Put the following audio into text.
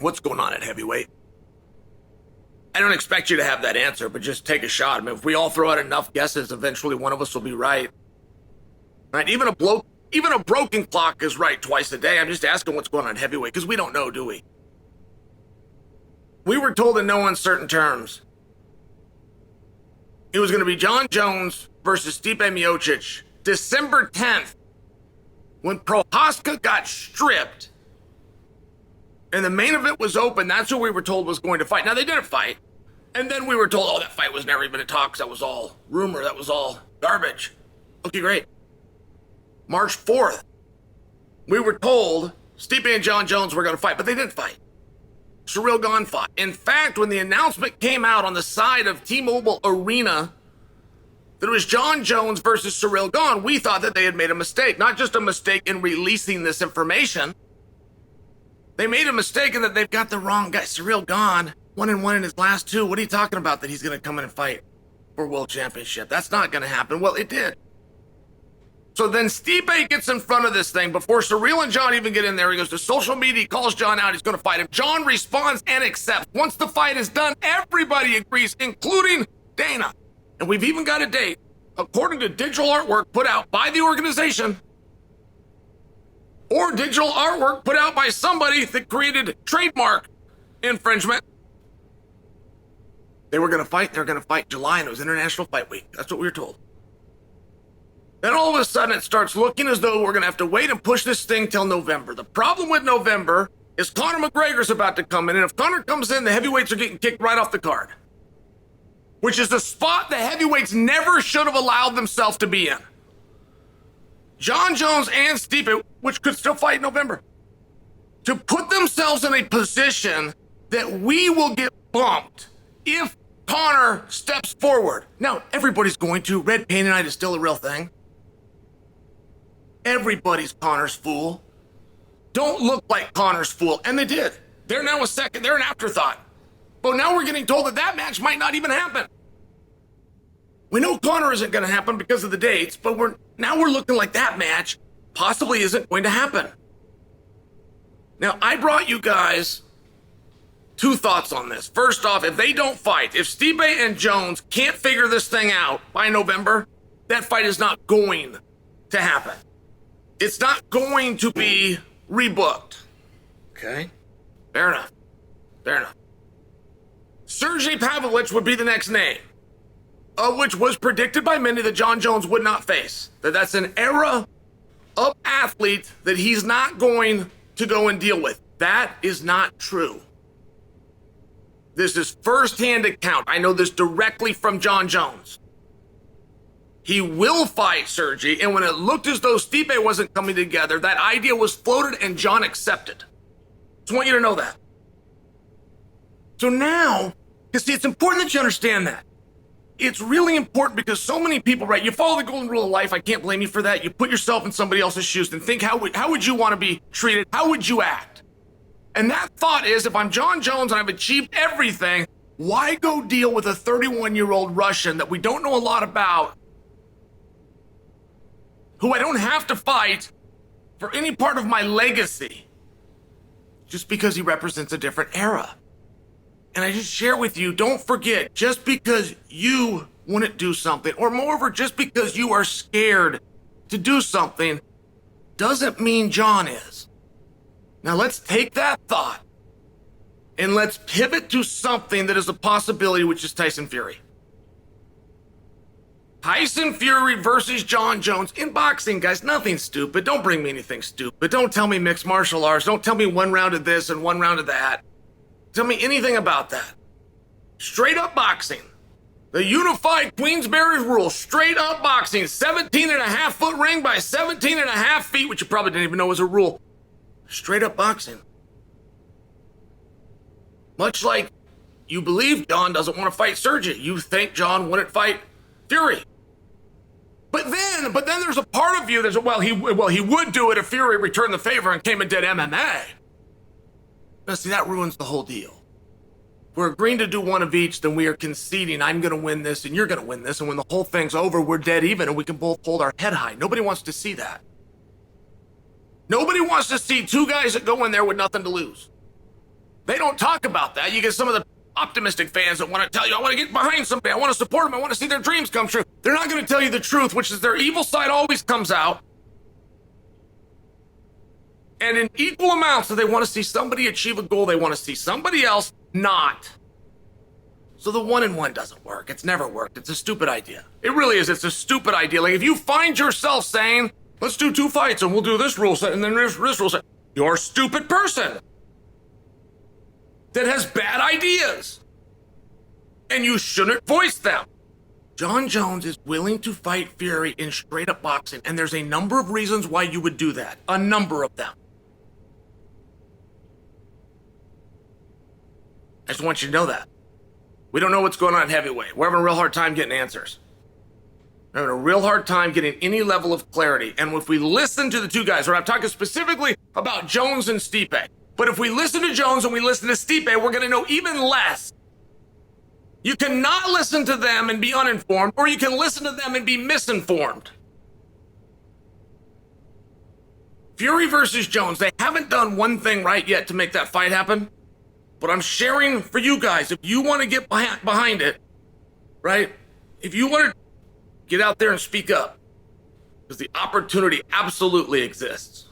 What's going on at heavyweight? I don't expect you to have that answer, but just take a shot. I mean, if we all throw out enough guesses, eventually one of us will be right. Right? Even a broken clock is right twice a day. I'm just asking what's going on at heavyweight, because we don't know, do we? We were told in no uncertain terms it was going to be Jon Jones versus Stipe Miocic, December 10th, when Prohaska got stripped, and the main event was open. That's who we were told was going to fight. Now, they didn't fight. And then we were told, oh, that fight was never even in talks. That was all rumor. That was all garbage. Okay, great. March 4th, we were told Stipe and Jon Jones were going to fight, but they didn't fight. Ciryl Gane fought. In fact, when the announcement came out on the side of T-Mobile Arena that it was Jon Jones versus Ciryl Gane, we thought that they had made a mistake. Not just a mistake in releasing this information. They made a mistake in that they've got the wrong guy. Ciryl Gane, 1-1 in his last 2. What are you talking about that he's going to come in and fight for World Championship? That's not going to happen. Well, it did. So then Stipe gets in front of this thing before Ciryl and Jon even get in there. He goes to social media, he calls Jon out, he's going to fight him. Jon responds and accepts. Once the fight is done, everybody agrees, including Dana. And we've even got a date, according to digital artwork put out by the organization, or digital artwork put out by somebody that created trademark infringement. They were going to fight, they're going to fight July, and it was International Fight Week. That's what we were told. Then all of a sudden it starts looking as though we're going to have to wait and push this thing till November. The problem with November is Conor McGregor's about to come in, and if Conor comes in, the heavyweights are getting kicked right off the card, which is the spot the heavyweights never should have allowed themselves to be in. Jon Jones and Stipe, which could still fight in November, to put themselves in a position that we will get bumped if Conor steps forward. Now, everybody's going to. Red paint night is still a real thing. Everybody's Conor's fool. Don't look like Conor's fool. And they did. They're now they're an afterthought. But now we're getting told that that match might not even happen. We know Conor isn't going to happen because of the dates, but we're looking like that match possibly isn't going to happen. Now, I brought you guys 2 thoughts on this. First off, if they don't fight, if Stipe and Jones can't figure this thing out by November, that fight is not going to happen. It's not going to be rebooked. Okay? Fair enough. Fair enough. Sergey Pavlovich would be the next name, of which was predicted by many that Jon Jones would not face. That's an era of athlete that he's not going to go and deal with. That is not true. This is first-hand account. I know this directly from Jon Jones. He will fight Sergey, and when it looked as though Stipe wasn't coming together, that idea was floated and Jon accepted. Just want you to know that. So now, because see, it's important that you understand that. It's really important because so many people, right, you follow the golden rule of life. I can't blame you for that. You put yourself in somebody else's shoes and think, how would you want to be treated? How would you act? And that thought is, if I'm Jon Jones and I've achieved everything, why go deal with a 31-year-old Russian that we don't know a lot about, who I don't have to fight for any part of my legacy, just because he represents a different era? And I just share with you, don't forget, just because you wouldn't do something, or moreover, just because you are scared to do something, doesn't mean Jon is. Now let's take that thought and let's pivot to something that is a possibility, which is Tyson Fury. Tyson Fury versus Jon Jones. In boxing, guys, nothing stupid. Don't bring me anything stupid. Don't tell me mixed martial arts. Don't tell me 1 round of this and 1 round of that. Tell me anything about that. Straight up boxing. The unified Queensberry rule. Straight up boxing. 17.5-foot ring by 17.5 feet, which you probably didn't even know was a rule. Straight up boxing. Much like you believe Jon doesn't want to fight Sergey. You think Jon wouldn't fight Fury. But then there's a part of you that's, he would do it if Fury returned the favor and came and did MMA. Now, see, that ruins the whole deal. If we're agreeing to do 1 of each, then we are conceding I'm going to win this and you're going to win this, and when the whole thing's over, we're dead even and we can both hold our head high. Nobody wants to see that. Nobody wants to see 2 guys that go in there with nothing to lose. They don't talk about that. You get some of the optimistic fans that want to tell you, I want to get behind somebody, I want to support them, I want to see their dreams come true. They're not going to tell you the truth, which is their evil side always comes out. And in equal amounts, that they want to see somebody achieve a goal, they want to see somebody else not. So the 1-on-1 doesn't work. It's never worked. It's a stupid idea. It really is. It's a stupid idea. Like if you find yourself saying, let's do 2 fights and we'll do this rule set and then this rule set, you're a stupid person that has bad ideas. And you shouldn't voice them. Jon Jones is willing to fight Fury in straight up boxing, and there's a number of reasons why you would do that. A number of them. I just want you to know that. We don't know what's going on at heavyweight. We're having a real hard time getting answers. We're having a real hard time getting any level of clarity. And if we listen to the two guys, or I'm talking specifically about Jones and Stipe, but if we listen to Jones and we listen to Stipe, we're going to know even less. You cannot listen to them and be uninformed, or you can listen to them and be misinformed. Fury versus Jones, they haven't done one thing right yet to make that fight happen. But I'm sharing for you guys, if you want to get behind it, right? If you want to get out there and speak up, because the opportunity absolutely exists.